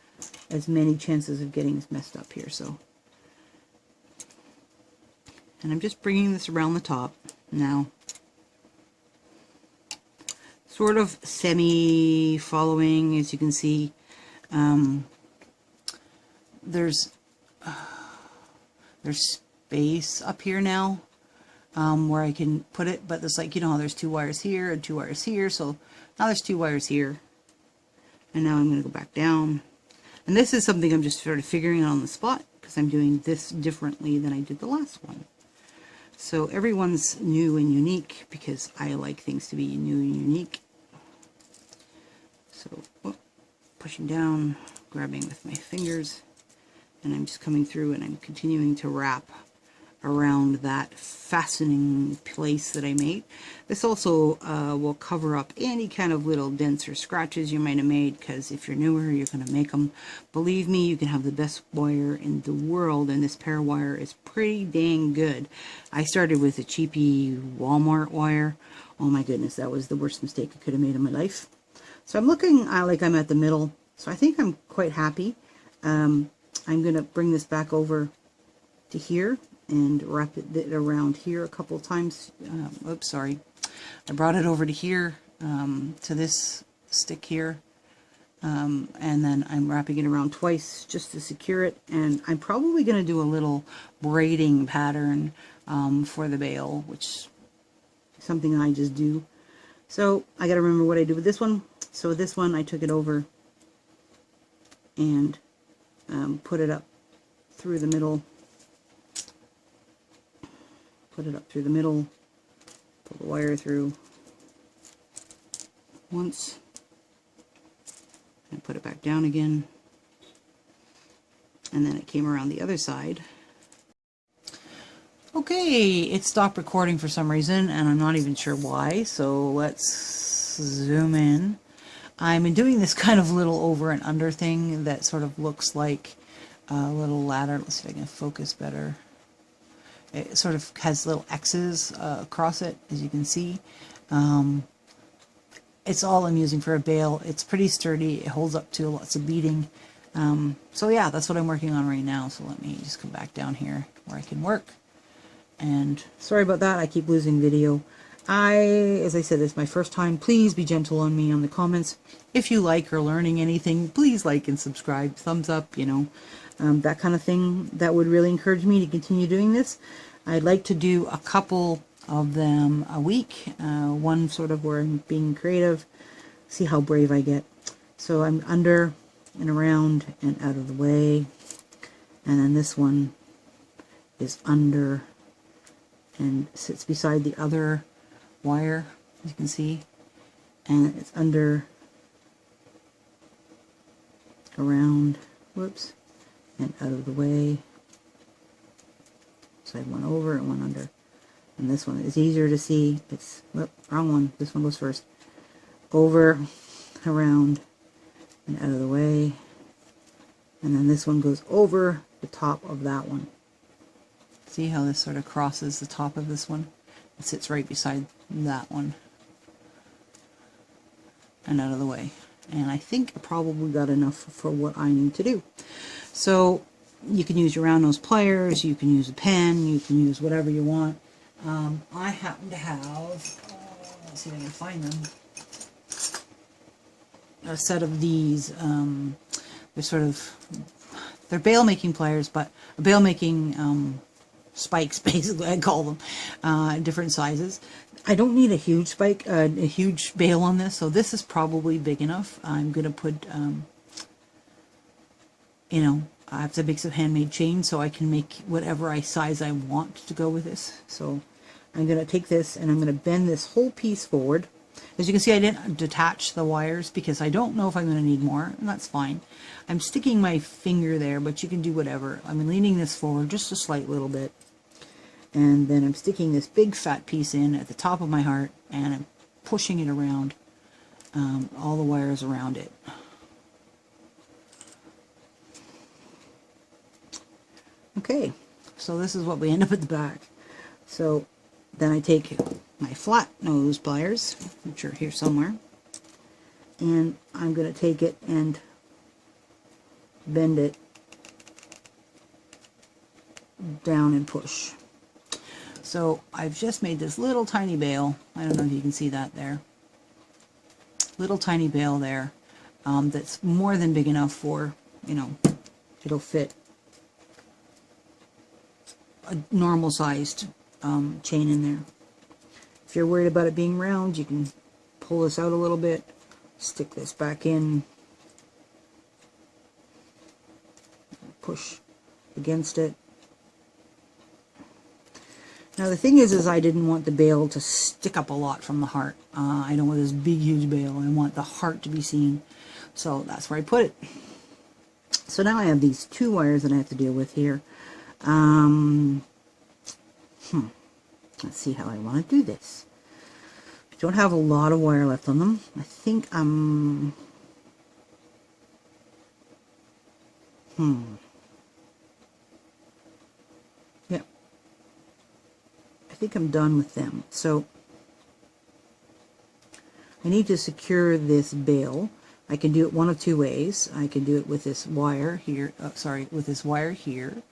as many chances of getting this messed up here. So, and I'm just bringing this around the top now, sort of semi following, as you can see. There's space up here now where I can put it, but it's like, you know how there's 2 wires here and 2 wires here, so now there's 2 wires here, and now I'm going to go back down, and this is something I'm just sort of figuring out on the spot, because I'm doing this differently than I did the last one. So everyone's new and unique, because I like things to be new and unique. So pushing down, grabbing with my fingers, and I'm just coming through, and I'm continuing to wrap around that fastening place that I made. This also will cover up any kind of little dents or scratches you might have made, because if you're newer, you're going to make them. Believe me, you can have the best wire in the world, and this ParaWire is pretty dang good. I started with a cheapy Walmart wire. Oh my goodness, that was the worst mistake I could have made in my life. So I'm looking like I'm at the middle, so I think I'm quite happy. I'm going to bring this back over to here and wrap it around here a couple of times. Oops, sorry. I brought it over to here, to this stick here, and then I'm wrapping it around twice just to secure it, and I'm probably going to do a little braiding pattern for the bail, which is something I just do. So I got to remember what I do with this one. So with this one, I took it over and put it up through the middle. Put it up through the middle. Pull the wire through once, and put it back down again. And then it came around the other side. Okay, it stopped recording for some reason, and I'm not even sure why, so let's zoom in. I'm doing this kind of little over and under thing that sort of looks like a little ladder. Let's see if I can focus better. It sort of has little X's across it, as you can see. It's all I'm using for a bail. It's pretty sturdy. It holds up to lots of beading. So yeah, that's what I'm working on right now. So let me just come back down here where I can work. And sorry about that, I keep losing video. As I said, this is my first time. Please be gentle on me on the comments. If you like or learning anything, please like and subscribe, thumbs up, you know, that kind of thing. That would really encourage me to continue doing this. I'd like to do a couple of them a week. One sort of where I'm being creative, see how brave I get. So I'm under and around and out of the way. And then this one is under and sits beside the other wire, as you can see, and it's under, around, whoops, and out of the way. So I have one over and one under, and this one is easier to see. It's, whoop, wrong one, this one goes first. Over, around, and out of the way, and then this one goes over the top of that one. See how this sort of crosses the top of this one? It sits right beside that one. And out of the way. And I think I probably got enough for what I need to do. So you can use your round nose pliers, you can use a pen, you can use whatever you want. I happen to have, let's see if I can find them, a set of these. They're sort of, they're bail making pliers, but a bail making spikes, basically, I call them, different sizes. I don't need a huge spike, a huge bail on this, so this is probably big enough. I'm going to put, you know, I have to make some handmade chains so I can make whatever size I want to go with this. So I'm going to take this and I'm going to bend this whole piece forward. As you can see, I didn't detach the wires because I don't know if I'm going to need more, and that's fine. I'm sticking my finger there, but you can do whatever. I'm leaning this forward just a slight little bit. And then I'm sticking this big fat piece in at the top of my heart, and I'm pushing it around, all the wires around it. Okay, so this is what we end up at the back. So then I take my flat nose pliers, which are here somewhere, and I'm going to take it and bend it down and push. So I've just made this little tiny bail. I don't know if you can see that there. Little tiny bail there, that's more than big enough for, you know, it'll fit a normal sized chain in there. If you're worried about it being round, you can pull this out a little bit, stick this back in, push against it. Now the thing is I didn't want the bail to stick up a lot from the heart. I don't want this big huge bail. I want the heart to be seen. So that's where I put it. So now I have these two wires that I have to deal with here. Let's see how I want to do this. I don't have a lot of wire left on them. I think I'm... Yeah. I think I'm done with them. So I need to secure this bail. I can do it one of two ways. I can do it with this wire here, with this wire here,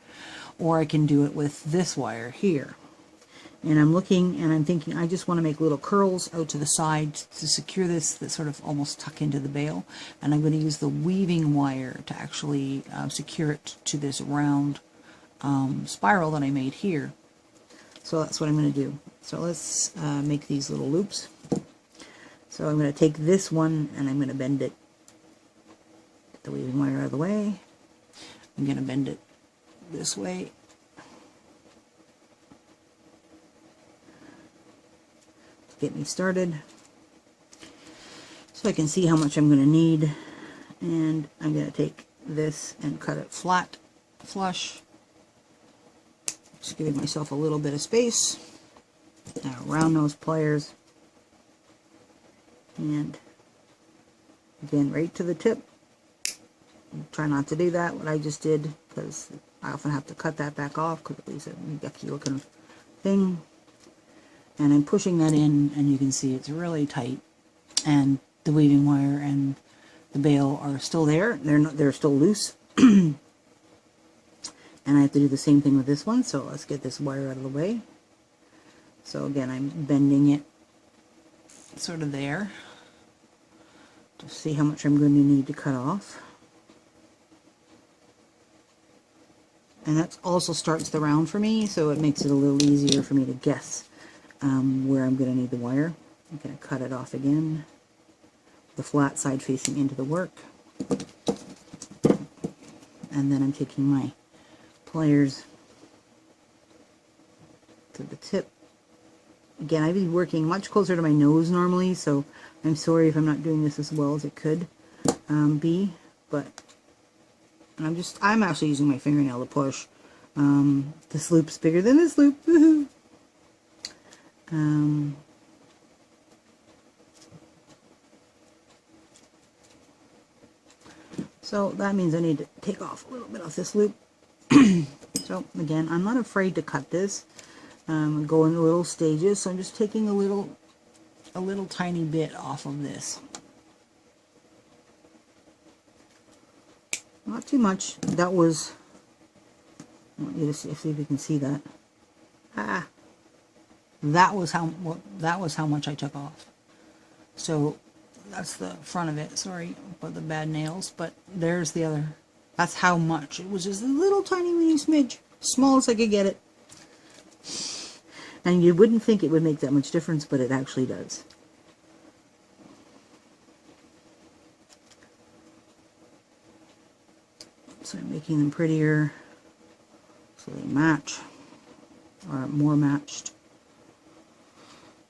or I can do it with this wire here. And I'm looking and I'm thinking I just want to make little curls out to the side to secure this, that sort of almost tuck into the bail. And I'm going to use the weaving wire to actually secure it to this round spiral that I made here. So that's what I'm going to do. So let's make these little loops. So I'm going to take this one and I'm going to bend it. Get the weaving wire out of the way. I'm going to bend it this way. Get me started so I can see how much I'm going to need, and I'm going to take this and cut it flat, flush, Just giving myself a little bit of space. Now around those pliers. And again, right to the tip. Try not to do that, what I just did, because I often have to cut that back off because it leaves a yucky looking thing. And I'm pushing that in, and you can see it's really tight. And the weaving wire and the bail are still there. They're still loose. And I have to do the same thing with this one, so let's get this wire out of the way. So again, I'm bending it sort of there to see how much I'm going to need to cut off. And that also starts the round for me, so it makes it a little easier for me to guess where I'm going to need the wire. I'm going to cut it off again, the flat side facing into the work. And then I'm taking my pliers to the tip. Again, I'd be working much closer to my nose normally, so I'm sorry if I'm not doing this as well as it could be, but I'm actually using my fingernail to push. This loop's bigger than this loop. Woohoo! So that means I need to take off a little bit off this loop. So again, I'm not afraid to cut this. Go in little stages, so I'm just taking a little tiny bit off of this. Not too much. That was, I want you to see if you can see that. That was how much I took off. So that's the front of it. Sorry about the bad nails, but there's the other. That's how much. It was just a little tiny mini smidge, small as I could get it. And you wouldn't think it would make that much difference, but it actually does. So I'm making them prettier so they match, or more matched.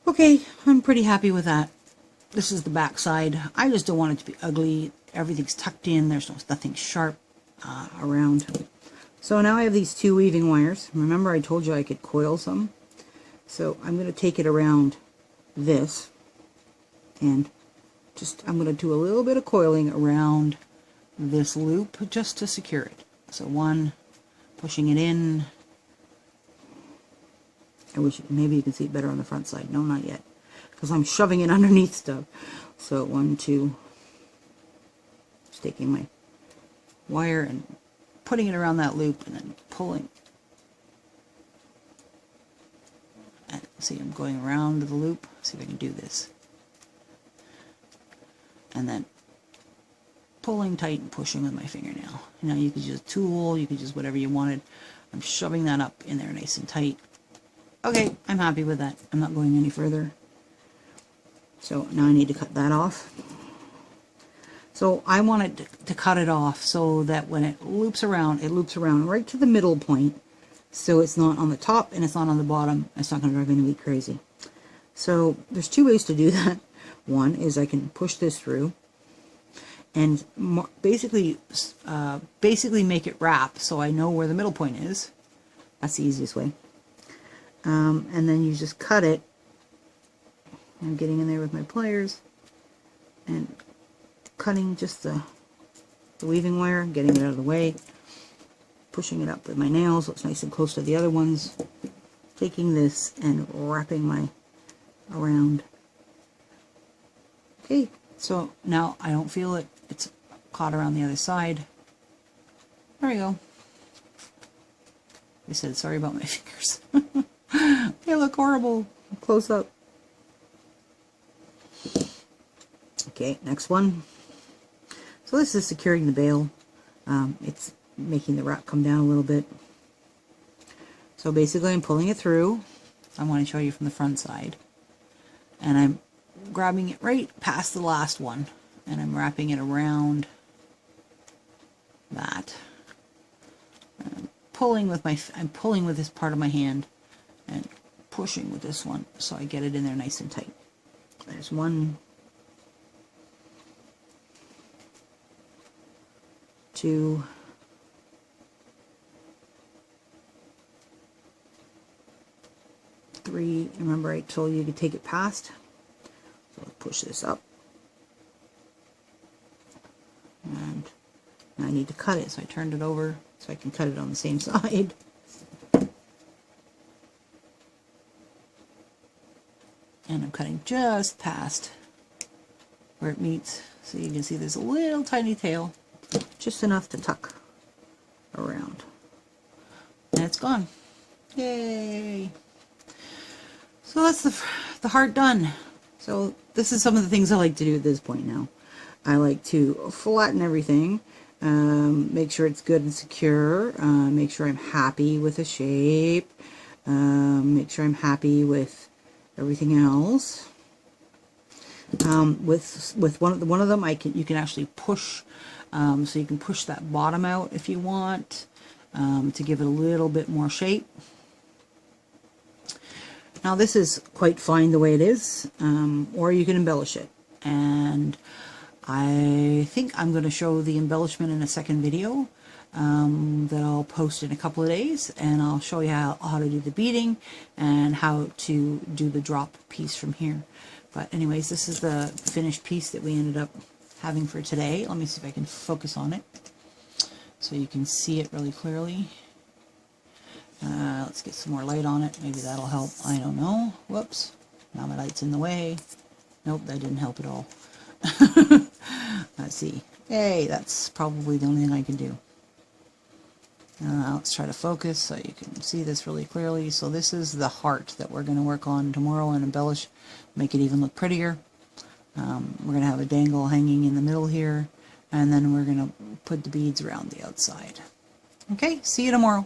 Okay, I'm pretty happy with that. This is the back side. I just don't want it to be ugly. Everything's tucked in. There's nothing sharp around. So now I have these two weaving wires. Remember I told you I could coil some? So I'm going to take it around this, and I'm going to do a little bit of coiling around this loop just to secure it. So one, pushing it in. I wish maybe you can see it better on the front side. No, not yet, because I'm shoving it underneath stuff. So 1, 2, just taking my wire and putting it around that loop and then pulling. And see, I'm going around the loop. See if I can do this. And then pulling tight and pushing with my fingernail. Now you could use a tool, you could use whatever you wanted. I'm shoving that up in there nice and tight. Okay, I'm happy with that. I'm not going any further. So now I need to cut that off. So I wanted to cut it off so that when it loops around right to the middle point, so it's not on the top and it's not on the bottom. It's not going to drive anybody crazy. So there's two ways to do that. One is I can push this through and basically make it wrap so I know where the middle point is. That's the easiest way. And then you just cut it. I'm getting in there with my pliers and cutting just the weaving wire, getting it out of the way, pushing it up with my nails so it's nice and close to the other ones, taking this and wrapping my around. Okay, so now I don't feel it. It's caught around the other side. There we go. I said sorry about my fingers. They look horrible. Close up. Okay, next one. So this is securing the bail. It's making the wrap come down a little bit. So basically I'm pulling it through. I want to show you from the front side. And I'm grabbing it right past the last one. And I'm wrapping it around that. And I'm pulling with this part of my hand and pushing with this one so I get it in there nice and tight. There's one, 2, 3. Remember I told you to take it past. So let's push this up. And now I need to cut it, so I turned it over so I can cut it on the same side. And I'm cutting just past where it meets, so you can see there's a little tiny tail, just enough to tuck around. And it's gone. Yay! So that's the heart done. So this is some of the things I like to do at this point now. I like to flatten everything, make sure it's good and secure, make sure I'm happy with the shape, make sure I'm happy with everything else. With one of them, you can actually push, so you can push that bottom out if you want, to give it a little bit more shape. Now this is quite fine the way it is, or you can embellish it. And I think I'm going to show the embellishment in a second video that I'll post in a couple of days, and I'll show you how to do the beading and how to do the drop piece from here. But anyways, this is the finished piece that we ended up having for today. Let me see if I can focus on it so you can see it really clearly. Let's get some more light on it. Maybe that'll help. I don't know. Whoops. Now my light's in the way. Nope, that didn't help at all. Let's see. Hey, that's probably the only thing I can do. Let's try to focus so you can see this really clearly. So this is the heart that we're going to work on tomorrow and embellish, make it even look prettier. We're going to have a dangle hanging in the middle here, and then we're going to put the beads around the outside. Okay, see you tomorrow.